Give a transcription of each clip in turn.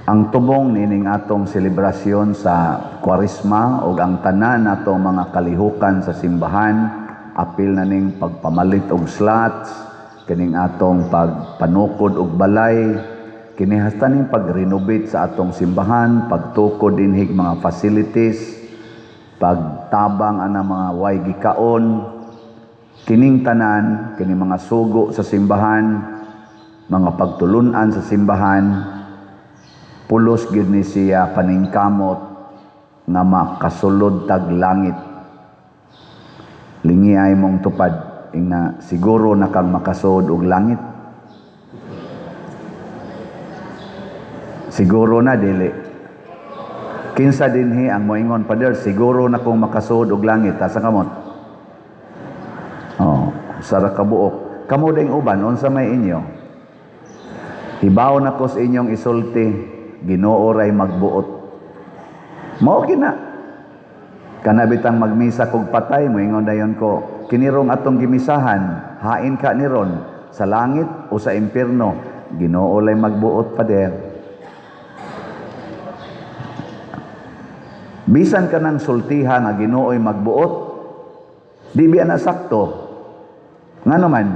Ang tubong nining atong selebrasyon sa Kwaresma o ang tanan natong mga kalihukan sa simbahan, apil na ning pagpamalit og slots, kining atong pagpanukod og balay, kini hasta ning pag-renovate sa atong simbahan, pagtukod dinhig mga facilities, pagtabang ana mga way gikaon, kining tanan, kining mga sugo sa simbahan, mga pagtulunan sa simbahan, pulos gid ni siya paningkamot nga makasulod tag langit. Lingi ay mong tupad ing siguro na kang makasud og langit. Siguro na dili. Kinsa dinhi ang moingon, Pader, siguro na kong makasud og langit. Asa kamot? Oh, sara kabuok. Kamo ding uban unsa may inyo? Hibaw na ko sa inyong isulti, Ginoo ray magbuot. Mao gina. Kanabitang magmisa kog patay, moingon dayon ko, kinirong atong gimisahan, hain ka ni ron sa langit o sa impierno, Ginoo lay magbuot, Pader. Bisan ka ng sultihan nga Ginoo'y magbuot, di biya na sakto. Nga naman,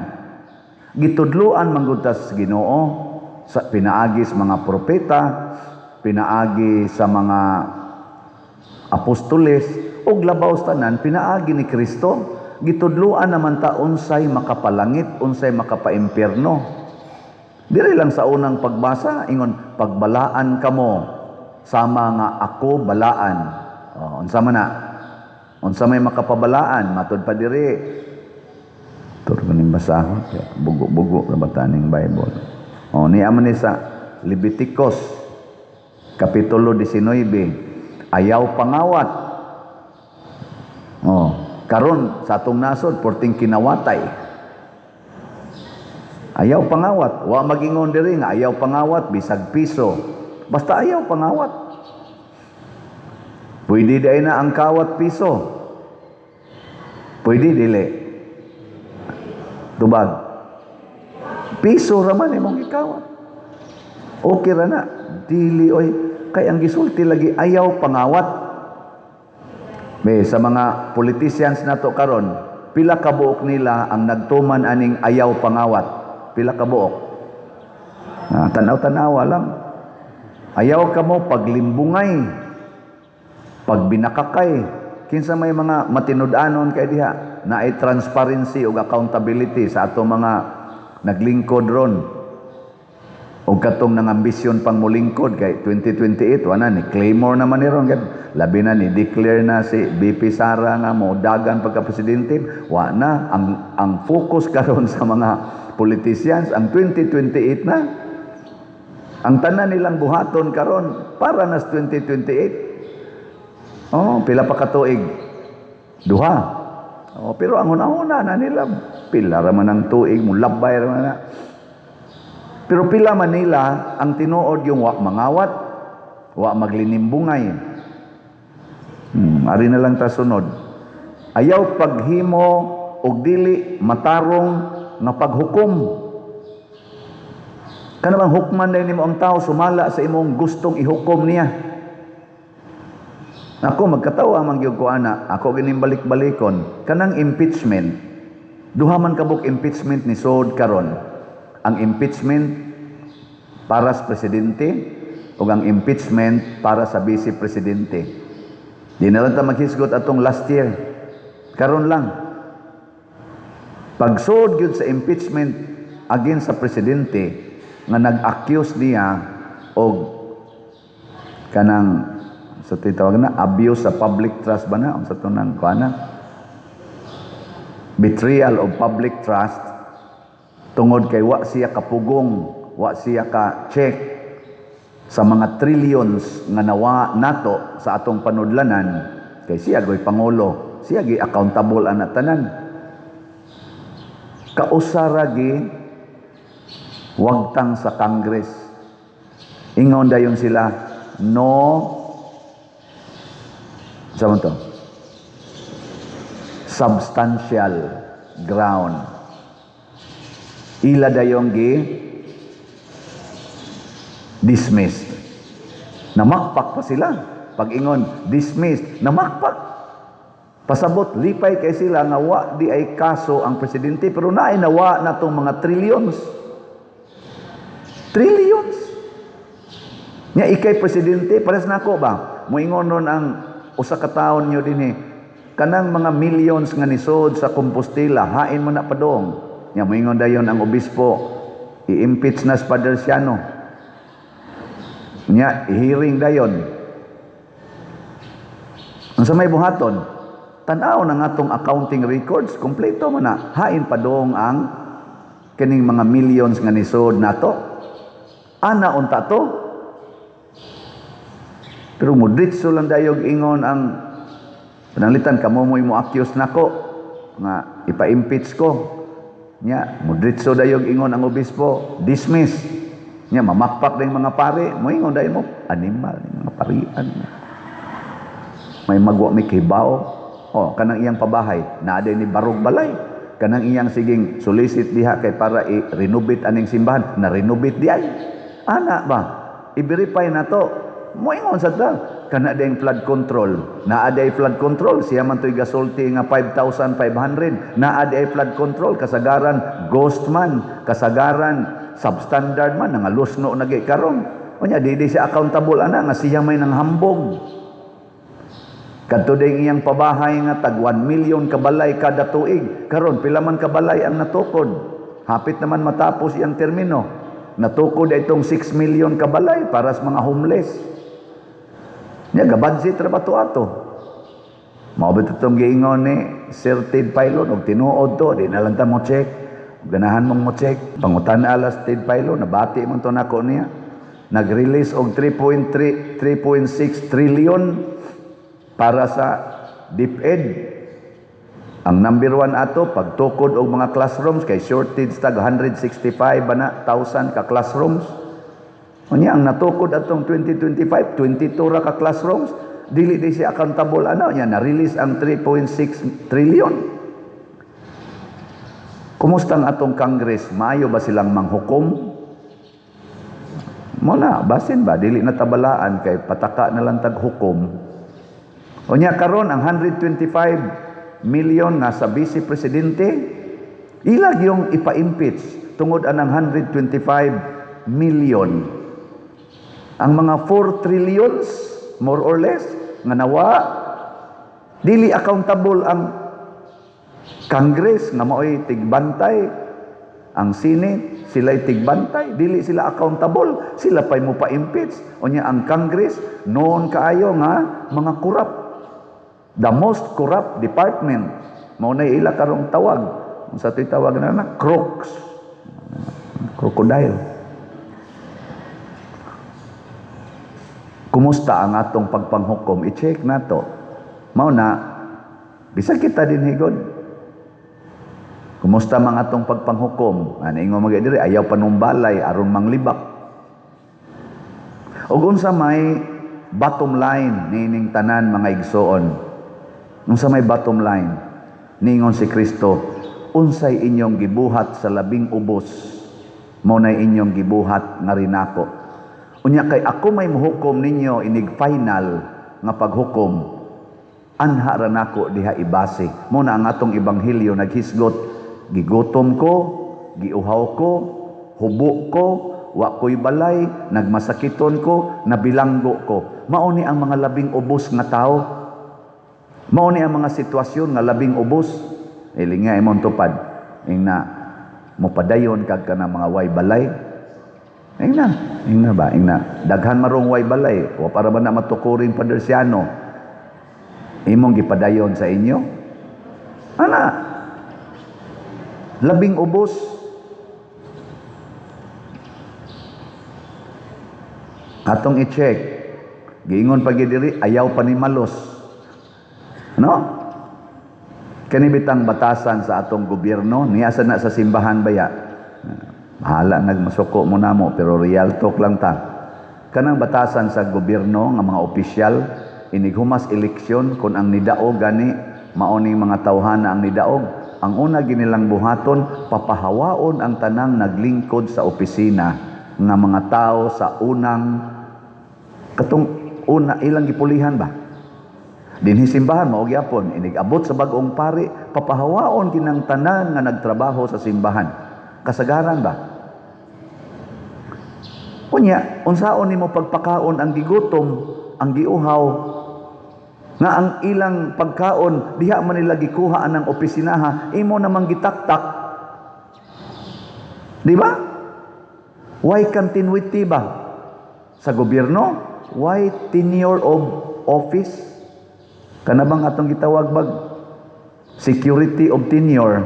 gitudluan manggutas Ginoo sa pinaagis mga propeta, pinaagi sa mga apostoles, ug labaw tanan pinaagi ni Kristo. Gitudluan naman ta unsay makapalangit, unsay makapaimpierno. Diri lang sa unang pagbasa ingon, pagbalaan kamo sama nga ako balaan. Unsa man na? Unsa may makapabalaan matud pa diri. Turgon ning basahon, bugo-bugo ra bataning Bible. Ni aman ni sa Leviticus Kapitulo 19, ayaw pangawat. Karon sa atong nasod, porting kinawatay. Ayaw pangawat. Wa magingon diri nga ayaw pangawat, bisag piso. Basta ayaw pangawat. Pwede day na ang kawat piso. Pwede dili. Tubag. Piso raman imong ikawat. Okay ra na. Dili oy. Kay ang gisulti lagi ayaw pangawat. May sa mga politicians nato karon, pila ka buok nila ang nagtuman aning ayaw pangawat. Pila ka buok. Tanaw-tanawa lang. Ayaw ka mo paglimbungay, pagbinakakay. Kinsa may mga matinud-anon kay diha na ay transparency ug accountability sa ato mga naglingkod ron. O katong nang ambisyon pang mulingkod kay 2028 wala ni Claymore naman ni ron, labi na ni declare na si BP Sara nga mo dagan pagka presidente. Wa na ang focus karon sa mga politicians ang 2028 na. Ang tanan nilang buhaton karon para nas 2028. Pila pa ka tuig? Duha. Pero ang una-una na nila pila ra man ang tuig mo labay ra man na. Pero pila man nila ang tinuod yung wa mangawat, wa maglinimbungay. Ari na lang ta sunod. Ayaw paghimo og dili matarong nga paghukom. Kanang hukman day nimo ang tao sumala sa imong gustong ihukom niya. Ako magkatawa man gyud ko ana, ako gining balik-balikon kanang impeachment. Duha man kabuk impeachment ni sod karon. Ang impeachment para sa presidente o ang impeachment para sa vice presidente. Di na lang ta maghisgot atong last year. Karon lang. Pagsud gyud sa impeachment against sa presidente nga nag-accuse niya og kanang sa titawag na abuse sa public trust ba na sa tunang kuana, betrayal of public trust. Tungod kay wa siya kapugong, wa siya ka check sa mga trillions nga nawa nato sa atong panudlanan, kay siya goy pangulo, siya gi accountable ana tanan. Kausara gi wagtang sa Congress. Ingon dayon sila, no sa to substantial ground. Ila dayong dismissed. Namakpak pa sila. Pag-ingon, dismissed, namakpak. Pasabot, lipay kay sila nga wa di ay kaso ang presidente, pero nainawa na itong mga trillions. Trillions. Nya ikay presidente, pares na ako ba? Moingon nun ang usa ka taon nyo din kanang mga millions nga nisod sa Compostela, hain mo na padong. Nya moingon dayon ang obispo, i-impeach na sa Padre Siano. Nya hearing dayon. Ang sa may buhaton, tanaw na nga tong accounting records, kompleto man na, hain padong ang kining mga millions nga nisod nato. Ana unta to. Pero mudritso lang dayog ingon ang pananglitan, kamo mo accuse nako nga ipa-impeach ko. Nya mudritso dayog ingon ang obispo, dismiss. Nya mamakpak dayong mga pare, mo ingon dayon mo animal mga parian. May magwa mi kibaw. Oh, kanang iyang pabahay, naa ni barog balay. Kanang iyang siging solicit diha kay para i-renovate aning simbahan, na renovate di ay. Ana ba? I-verify na to. Moingon sa ta, kana dayong flood control. Naa day flood control, siya man to'y gasulti nga 5,500. Naa day flood control, kasagaran ghost man, kasagaran substandard man, nga lusno nagi karon. Unya di siya accountable ana nga siya may nang hambog. Kadto dayong iyang pabahay nga tag 1 million kabalay kada tuig. Karon pila man kabalay ang natukod. Hapit naman matapos iyang termino. Natukod itong 6 million kabalay para sa mga homeless. Nya gabadsit ra ba to ato? Mao ba itong giingon ni Sir Ted Pailon og tinuod to, di na lang ta mo check. Ganahan mong mo check. Pangutan alas Ted Pailon, nabati man to nako niya. Nag-release og 3.6 trillion para sa DepEd. Ang number 1 ato pagtukod og mga classrooms kay shortage tag 165 bana 1,000 ka classrooms. Unya ang natukod atong 2025 22 ra ka classrooms, dili di siya accountable ana nya na release ang 3.6 trillion. Kumusta ang atong Congress? Maayo ba silang manghukom? Mo na basin ba dili na tabalaan kay pataka na lang tag hukom. Unya karon ang 125 million nga sa Vice Presidente, ilag yung ipa-impeach tungod anang 125 million. Ang mga 4 trillions, more or less, nga nawa, dili accountable ang Congress, nga mao'y tigbantay, ang Senate, sila'y tigbantay, dili sila accountable, sila pa'y mo pa-impeach. O niya, ang Congress, noon kaayo nga, mga corrupt. The most corrupt department. Maunay ila karong tawag. Sa ito'y tawag na crooks. Crocodile. Kumusta ang atong pagpanghukom? I-check na to. Mauna, bisag kita din higod. Kumusta mang atong pagpanghukom? Ano yung mga diri? Ayaw panumbalay, aron manglibak. O unsa may bottom line nining tanan mga igsoon. Unsa may bottom line ningon si Kristo, unsay inyong gibuhat sa labing ubos, mao nay inyong gibuhat nga rinako. Unya kay ako may muhukom ninyo inig final nga paghukom, anha ra nako diha ibase. Mao na ang atong ebanghelyo naghisgot, gigutom ko, giuhaw ko, hubo ko, wa ko'y balay, nagmasakiton ko, nabilanggo ko. Mao ni ang mga labing ubos nga tao. Mao ni ang mga sitwasyon nga labing ubos. Ilinga imong tupad, ingna mopadayon kag kana mga way balay. Ingna ba? Ingna daghan marong way balay, wa para ba na matukurin Padre Siano. Imong gipadayon sa inyo? Ana, labing ubos. Atong i-check. Giingon pagi diri ayaw pa ni malos. No? Kani bitang batasan sa atong gobyerno, niya sa na sa simbahan baya. Bahala nagmasuko mo namo pero real talk lang ta. Kanang batasan sa gobyerno nga mga opisyal inighumas eleksyon kun ang nidaog gani maoning mga tawhana ang nidaog. Ang una ginilang buhaton papahawaon ang tanang naglingkod sa opisina nga mga tao sa unang Katong una ilang gipulihan ba? Dinhi simbahan mao gyapon inigabot sa bag-ong pari, papahawaon kinang tanan nga nagtrabaho sa simbahan. Kasagaran ba? Unya, unsaon nimo pagpakaon ang gigutom, ang giuhaw, nga ang ilang pagkaon diha man nila gikuha anang opisinaha, imo namang gitaktak. Di ba? Why continuity ba? Sa gobyerno, why tenure of office? Kana bang atong gitawag bag security of tenure?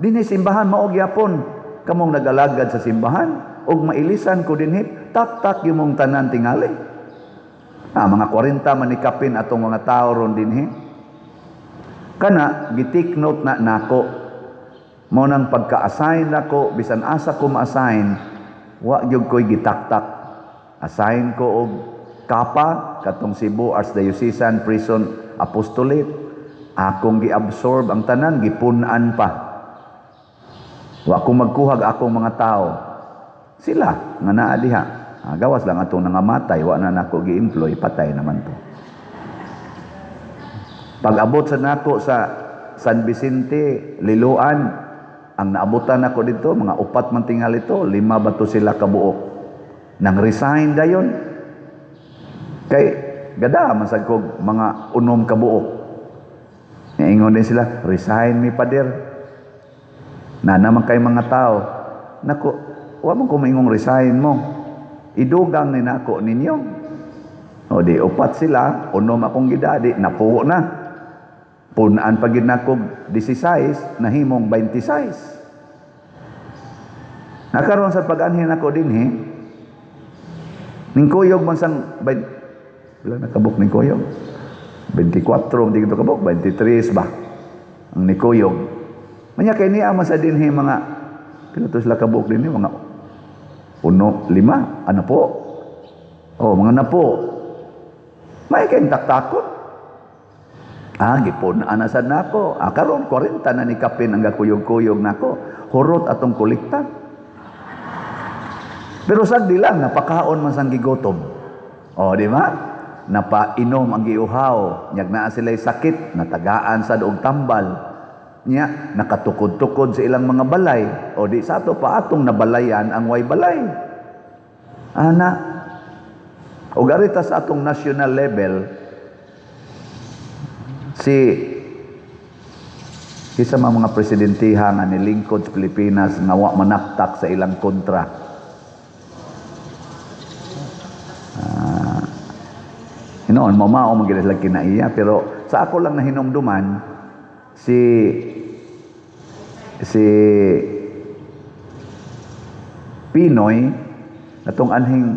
Dinhi simbahan mao gyapon kamong nagalagad sa simbahan ug mailisan ko dinhi tak yung tanan tingali. Mga 40 manikapin atong mga tao ron dinhi. Kana gitik note na nako. Mo nang pagka-assign nako bisan asa ko ma-assign, wa gyud koy gitaktak. Assign ko og kapa katong Cebu Archdiocesan Prison Apostolate. Akong giabsorb ang tanan, gipun-an pa. Wa ko magkuhag akong mga tao. Sila nga naa diha. Gawas lang atong nangamatay, wa na nako gi-employ, patay naman to. Pag-abot sa nako sa San Vicente, Liloan, ang naabutan nako dito, mga 4 man tingali ito, 5 ba to sila kabuok. Nang resign dayon. Kay gada man sad kog mga 6 kabuok. Ingon din sila, resign mi pader. Na naman kay mga tao, nako, wa man ko maingong resign mo. Idugang ni nako ninyo. O di 4 sila, 6 akong gidadi, napuo na. Punaan pa gid nako 16, nahimong 26. Nakaroon sa pag-anhin nako dinhi, ning kuyog man sang wala nakabuk ning kuyog. 24 di gito kabuk, 23 ba ang nikuyog. Manya kay niya man sa dinhi mga pila to sila kabuk dinhi mga 1, 5 ana po. Mga napo. May kay taktakot. Gipon ana sad nako. Karon 40 na ni kapin ang gakuyog-kuyog nako. Hurot atong kolekta. Pero sagdi lang napakaon man sang gigotom. Di ba? Napainom ang giuhaw, nyag naa sila'y sakit, natagaan sa og tambal, nya nakatukod-tukod sa ilang mga balay, o di sa ato pa atong nabalayan ang way balay. O garita sa atong national level, isa mga presidentiha nga nilingkod sa Pilipinas nga wa manaktak sa ilang kontra. Noon, mamao magilas lang kinaiya, pero sa ako lang na hinumduman, si Pinoy, atong anhing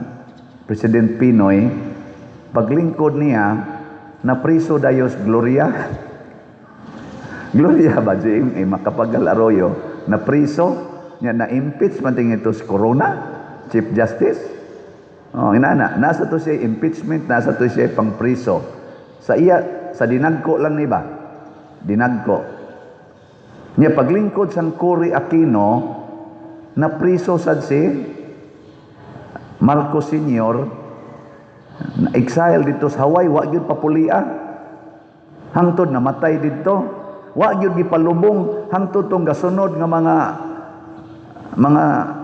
President Pinoy, paglingkod niya, na priso dayos Gloria. Gloria ba, Jim? Makapagal Arroyo, na priso, niya na-impeach man tingin ito si Corona, Chief Justice. Nasa to siya impeachment, nasa to siya pang priso. Sa dinagko lang ni ba? Dinagko. Niya paglingkod sang Cory Aquino, na priso sad si Marcos Sr., na exile dito sa Hawaii, wa gyud papulia. Hangtod namatay dito. Wa gyud gipalubong hangtod tong gasunod nga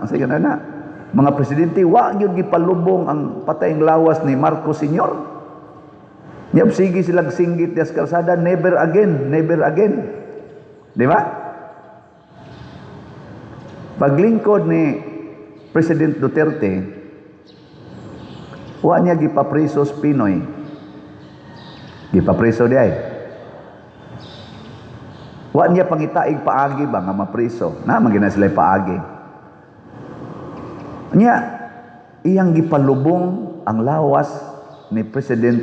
sige na. Mga presidente, wa gyud gipalubong ang patayng lawas ni Marcos Sr. Yap sige silang singgit des kalsada, never again, never again. Di ba? Paglingkod ni President Duterte, wa niya gipapriso sa Pinoy. Gipapriso di ay. Wa niya pangitaig paagi ba nga mapriso. Magina sila paagi. Nya, iyang gipalubong ang lawas ni President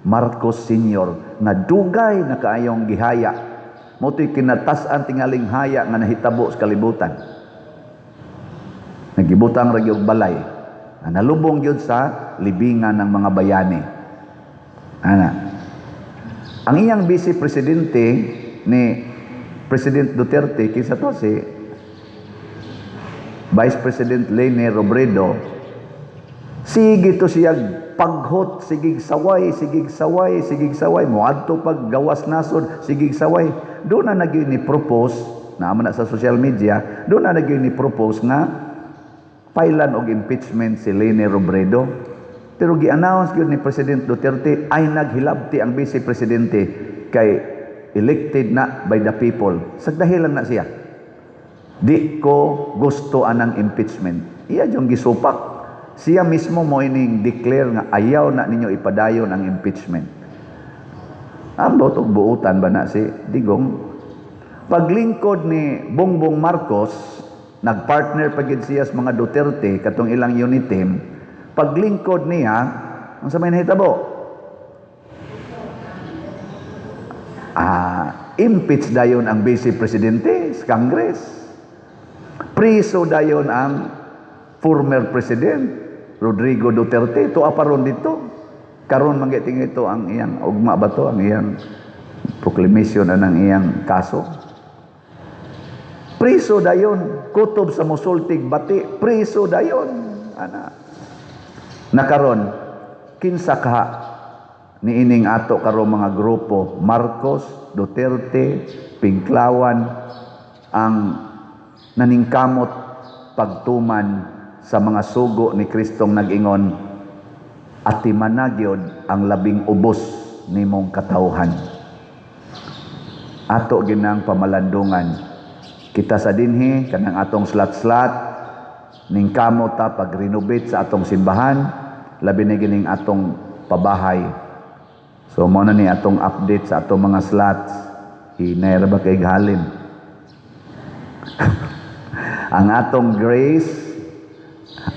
Marcos Sr. nga dugay na kaayong gihaya. Moto'y kinatasan tingaling haya nga nahitabo sa kalibutan. Nagibutang ragyog balay. Nalubong yun sa libingan ng mga bayani. Ang iyang vice presidente ni President Duterte, kisa to si Vice President Leni Robredo, sige to siya paghot, sigig saway, moadto pag gawas nasod, sigig saway. Doon na nagyo ni propose, naman na sa social media, doon na nagyo ni propose nga pailan og impeachment si Leni Robredo. Pero gi-announce gyud ni President Duterte ay naghilabti ang Vice Presidente kay elected na by the people. Sagdahilan na siya. Di ko gusto anang impeachment. Iya yung gisupak. Siya mismo mo ining declare nga ayaw na ninyo ipadayon ang impeachment. Ambot og buutan ba na si Digong? Paglingkod ni Bongbong Marcos, nagpartner pagid siya sa mga Duterte katong ilang unit team. Paglingkod niya, ang sa may nahitabo, impeach dayon ang Vice Presidente sa Congress. Priso dayon ang former President Rodrigo Duterte. Ito aparon dito. Karon manggiting ito ang iyang ugma ba to, ang iyang proclamation anang iyang kaso. Priso dayon, kutob sa musultig bati, priso dayon. Nakaron, kinsa ka ni ining ato karon mga grupo, Marcos, Duterte, Pinklawan, ang naningkamot pagtuman sa mga sugo ni Kristong nag-ingon, atiman na gyud ang labing ubos nimong katawhan. Ato ginang pamalandungan. Kita sa dinhi kanang atong slat-slat ning kamot ta pag-renovate sa atong simbahan, labi na gining atong pabahay. So mo na ni atong update sa atong mga slots. Hinayra ba kay halin? Ang atong grace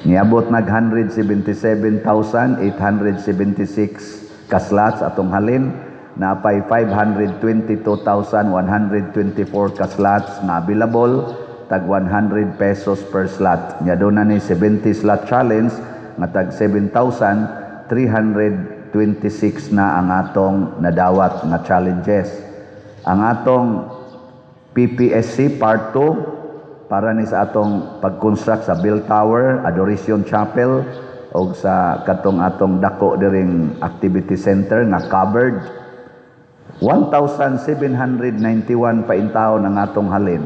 niabot nag 177,876 ka slots atong halin, napay 522,124 ka slots na available, tag 100 pesos per slot. Nya do na ni 70 slot challenge nga tag 7,326 na ang atong nadawat na challenges. Ang atong PPSC Part 2 para ni sa atong pag-construct sa Bell Tower, Adoration Chapel o sa katong atong dako diring activity center nga covered. 1,791 paintaon ang atong halin.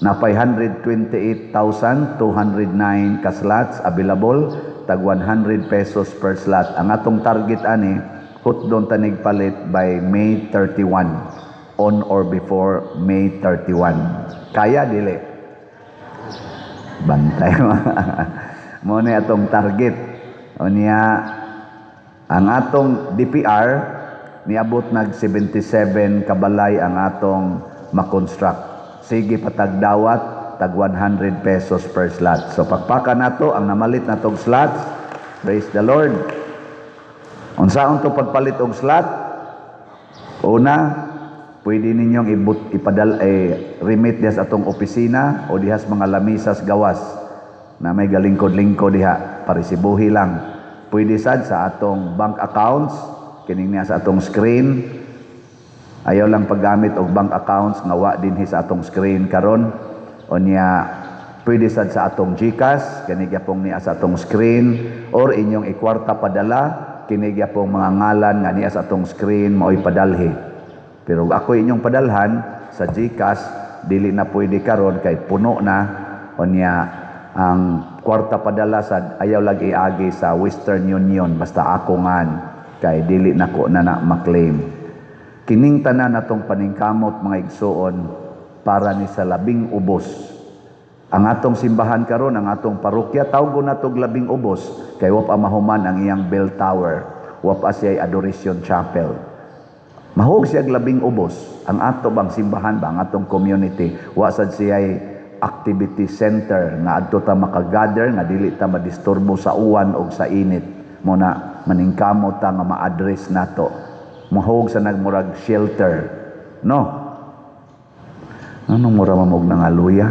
Napay 128,209 ka slots available, tag 100 pesos per slot. Ang atong target ani, hutdon tanig palit by May 31, on or before May 31. Kaya dili? Bantay mo. Mo ni atong target. O niya, ang atong DPR, niabot nag 77 kabalay ang atong makonstruct. Sige patagdawat, tag 100 pesos per slot. So pagpaka nato ang namalit natong slots. Praise the Lord. Unsaon to pagpalit og slot? Una, pwede ninyong remit diha sa atong opisina o diha sa mga lamisas gawas na may galingkod-lingkod diha, parisibuhi lang. Pwede sad sa atong bank accounts, kining niya sa atong screen. Ayaw lang paggamit og bank accounts nga wa dinhi sa atong screen karon. O niya pwede sad sa atong GCash, kini gyapon niya sa atong screen, or inyong ikwarta padala, kini gyapon mga ngalan nga niya sa atong screen mao'y padalhi. Pero ako inyong padalhan sa GCash, dili na pwede karon kay puno na. O niya ang kwarta padala sa ayaw lagi agi sa Western Union basta ako ngan kay dili nako na maklaim. Kining tanan natong paningkamot mga igsuon para ni sa labing ubos. Ang atong simbahan karon, ang atong parokya, tawgo natog labing ubos kay wa pa mahuman ang iyang bell tower, wa pa siya adoration chapel. Mahog siya labing ubos. Ang ato bang simbahan ba, ang atong community, wa sad siya activity center nga adto ta makagather nga dili ta madisturbo sa uwan o sa init. Muna maningkamot ta nga ma-address nato. Mahog sa nagmurag shelter. No? Anong mura mamog ng aluya?